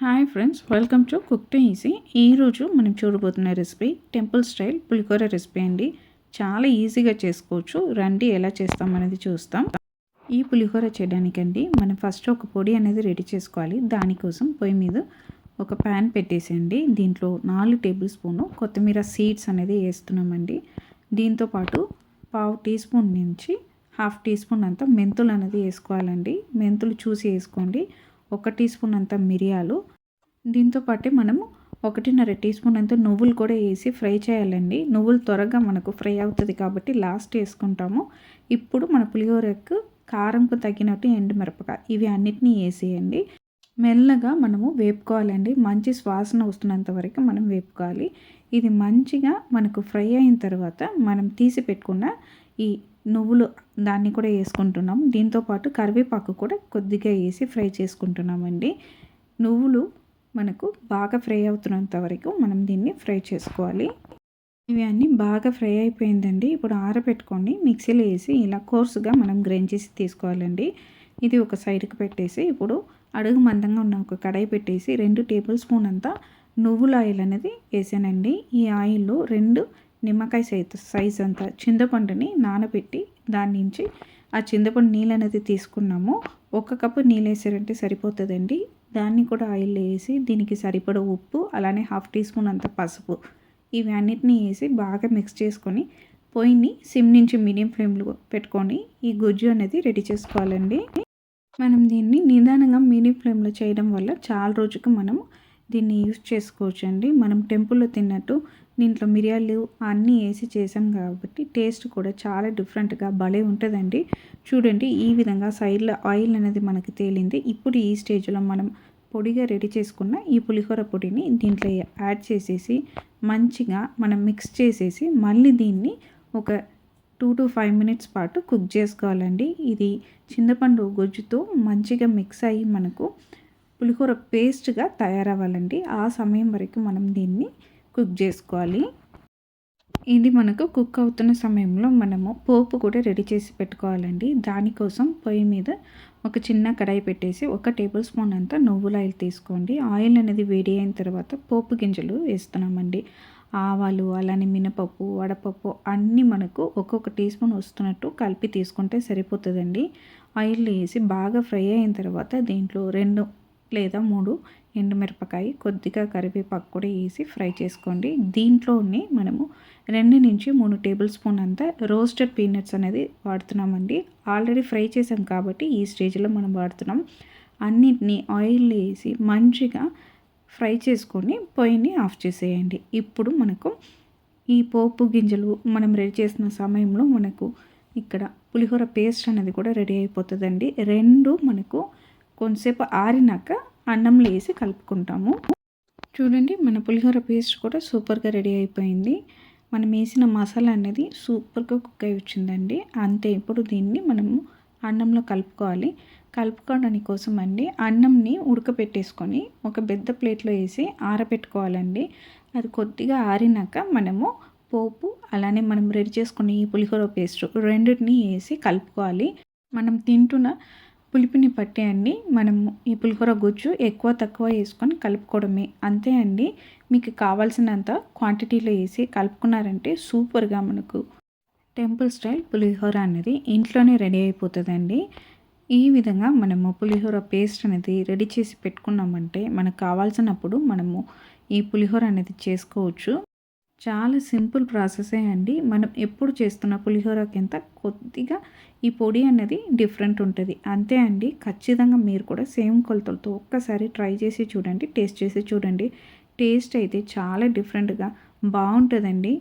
Hi friends, welcome to cook to easy. ఈరోజు మనం చూడబోతున్న recipe temple style పులిహోర recipe అండి. చాలా ఈజీగా చేసుకోవచ్చు. రండి ఎలా చేస్తామనేది చూస్తాం. ఈ పులిహోర చేయడానికండి మనం ఫస్ట్ ఒక పొడి అనేది రెడీ చేసుకోవాలి. దానికోసం పొయ్యి మీద ఒక ప్యాన్ పెట్టేసేయండి. దీంట్లో 4 టేబుల్ స్పూను కొత్తిమీర సీడ్స్ అనేది వేస్తున్నామండి. దీంతోపాటు 1/2 టీ స్పూన్ నుంచి 1/2 టీ స్పూన్ అంతా మెంతులు అనేది వేసుకోవాలండి. మెంతులు చూసి వేసుకోండి. 1 టీ స్పూన్ అంత మిరియాలు, దీంతో పాటు మనము 1.5 టీ స్పూన్ అంత నువ్వులు కూడా వేసి ఫ్రై చేయాలండి. నువ్వులు త్వరగా మనకు ఫ్రై అవుతుంది కాబట్టి లాస్ట్ వేసుకుంటాము. ఇప్పుడు మన పులిహోరకు కారంకు తగినట్టు ఎండుమిరపకాయ ఇవి అన్నిటినీ వేసేయండి. మెల్లగా మనము వేపుకోవాలండి. మంచి వాసన వస్తున్నంత వరకు మనం వేపుకోవాలి. ఇది మంచిగా మనకు ఫ్రై అయిన తర్వాత మనం తీసి పెట్టుకున్న ఈ నువ్వులు దాన్ని కూడా వేసుకుంటున్నాం. దీంతోపాటు కరివేపాకు కూడా కొద్దిగా వేసి ఫ్రై చేసుకుంటున్నామండి. నువ్వులు మనకు బాగా ఫ్రై అవుతున్నంత వరకు మనం దీన్ని ఫ్రై చేసుకోవాలి. ఇవి అన్నీ బాగా ఫ్రై అయిపోయిందండి. ఇప్పుడు ఆరబెట్టుకొని మిక్సీలో వేసి ఇలా కోర్సుగా మనం గ్రైండ్ చేసి తీసుకోవాలండి. ఇది ఒక సైడ్కి పెట్టేసి ఇప్పుడు అడుగు మందంగా ఉన్న ఒక కడాయి పెట్టేసి 2 టేబుల్ స్పూన్ అంతా నువ్వుల ఆయిల్ అనేది వేసానండి. ఈ ఆయిల్లో 2 నిమ్మకాయ సైజ్ అంతా చింతపండుని నానబెట్టి దాని నుంచి ఆ చింతపండు నీళ్ళు అనేది తీసుకున్నాము. 1 కప్పు నీళ్ళు వేసారంటే సరిపోతుందండి. దాన్ని కూడా ఆయిల్లో వేసి దీనికి సరిపడ ఉప్పు, అలానే 1/2 టీ స్పూన్ అంత పసుపు ఇవి అన్నిటినీ వేసి బాగా మిక్స్ చేసుకొని పొయ్యిని సిమ్ నుంచి మీడియం ఫ్లేమ్లో పెట్టుకొని ఈ గుజ్జు అనేది రెడీ చేసుకోవాలండి. మనం దీన్ని నిదానంగా మీడియం ఫ్లేమ్లో చేయడం వల్ల చాలా రోజుకి మనం దీన్ని యూజ్ చేసుకోవచ్చు అండి. మనం టెంపుల్లో తిన్నట్టు దీంట్లో మిరియాలు అన్నీ వేసి చేసాం కాబట్టి టేస్ట్ కూడా చాలా డిఫరెంట్గా భలే ఉంటుందండి. చూడండి, ఈ విధంగా సైడ్లో ఆయిల్ అనేది మనకి తేలింది. ఇప్పుడు ఈ స్టేజ్లో మనం పొడిగా రెడీ చేసుకున్న ఈ పులిహోర పొడిని దీంట్లో యాడ్ చేసేసి మంచిగా మనం మిక్స్ చేసేసి మళ్ళీ దీన్ని ఒక 2 to 5 మినిట్స్ పాటు కుక్ చేసుకోవాలండి. ఇది చింతపండు గుజ్జుతో మంచిగా మిక్స్ అయ్యి మనకు పులిహోర పేస్ట్గా తయారవ్వాలండి. ఆ సమయం వరకు మనం దీన్ని కుక్ చేసుకోవాలి. ఇది మనకు కుక్ అవుతున్న సమయంలో మనము పోపు కూడా రెడీ చేసి పెట్టుకోవాలండి. దానికోసం పొయ్యి మీద ఒక చిన్న కడాయి పెట్టేసి 1 టేబుల్ స్పూన్ అంతా నువ్వుల ఆయిల్ తీసుకోండి. ఆయిల్ అనేది వేడి అయిన తర్వాత పోపు గింజలు వేస్తున్నామండి. ఆవాలు, అలానే మినపప్పు, వడపప్పు అన్నీ మనకు ఒక్కొక్క టీ స్పూన్ వస్తున్నట్టు కలిపి తీసుకుంటే సరిపోతుందండి. ఆయిల్ వేసి బాగా ఫ్రై అయిన తర్వాత దీంట్లో 2 లేదా 3 ఎండుమిరపకాయ, కొద్దిగా కరివేపాకు కూడా వేసి ఫ్రై చేసుకోండి. దీంట్లోనే మనము 2 నుంచి 3 టేబుల్ స్పూన్ అంతా రోస్టెడ్ పీనట్స్ అనేది వాడుతున్నామండి. ఆల్రెడీ ఫ్రై చేసాం కాబట్టి ఈ స్టేజ్లో మనం వాడుతున్నాం. అన్నిటినీ ఆయిల్ వేసి మంచిగా ఫ్రై చేసుకొని పొయ్యిని ఆఫ్ చేసేయండి. ఇప్పుడు మనకు ఈ పోపు గింజలు మనం రెడీ చేసిన సమయంలో మనకు ఇక్కడ పులిహోర పేస్ట్ అనేది కూడా రెడీ అయిపోతుందండి. 2 మనకు కొంతసేపు ఆరినాక అన్నంలో వేసి కలుపుకుంటాము. చూడండి, మన పులిహోర పేస్ట్ కూడా సూపర్గా రెడీ అయిపోయింది. మనం వేసిన మసాలా అనేది సూపర్గా కుక్ అయి వచ్చిందండి. అంతే, ఇప్పుడు దీన్ని మనము అన్నంలో కలుపుకోవాలి. కలుపుకోవడానికి కోసం అండి అన్నంని ఉడకపెట్టేసుకొని ఒక పెద్ద ప్లేట్లో వేసి ఆరబెట్టుకోవాలండి. అది కొద్దిగా ఆరినాక మనము పోపు, అలానే మనం రెడీ చేసుకుని ఈ పులిహోర పేస్ట్ రెండింటిని వేసి కలుపుకోవాలి. మనం తింటున్న పులిపిని పట్టి అండి మనము ఈ పులిహోర గుజ్జు ఎక్కువ తక్కువ వేసుకొని కలుపుకోవడమే. అంతే అండి, మీకు కావాల్సినంత క్వాంటిటీలో వేసి కలుపుకున్నారంటే సూపర్గా మనకు టెంపుల్ స్టైల్ పులిహోర అనేది ఇంట్లోనే రెడీ అయిపోతుందండి. ఈ విధంగా మనము పులిహోర పేస్ట్ అనేది రెడీ చేసి పెట్టుకున్నామంటే మనకు కావాల్సినప్పుడు మనము ఈ పులిహోర అనేది చేసుకోవచ్చు. చాలా సింపుల్ ప్రాసెసే అండి. మనం ఎప్పుడు చేస్తున్న పులిహోరకింత కొద్దిగా ఈ పొడి అనేది డిఫరెంట్ ఉంటుంది. అంతే అండి, ఖచ్చితంగా మీరు కూడా సేమ్ కొలతలతో ఒక్కసారి ట్రై చేసి చూడండి, టేస్ట్ చేసి చూడండి. టేస్ట్ అయితే చాలా డిఫరెంట్గా బాగుంటుందండి.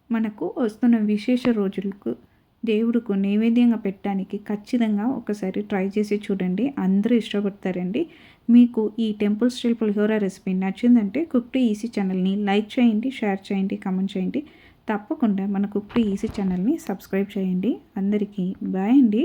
మనకు వస్తున్న విశేష రోజులకు దేవుడికి నైవేద్యంగా పెట్టడానికి ఖచ్చితంగా ఒకసారి ట్రై చేసి చూడండి. అందరూ ఇష్టపడతారండి. మీకు ఈ టెంపుల్ స్టైల్ పులిహోర రెసిపీ నచ్చిందంటే కుక్ టు ఈజీ ఛానల్ని లైక్ చేయండి, షేర్ చేయండి, కామెంట్ చేయండి. తప్పకుండా మన కుక్ టు ఈజీ ఛానల్ని సబ్స్క్రైబ్ చేయండి. అందరికీ బాయ్ అండి.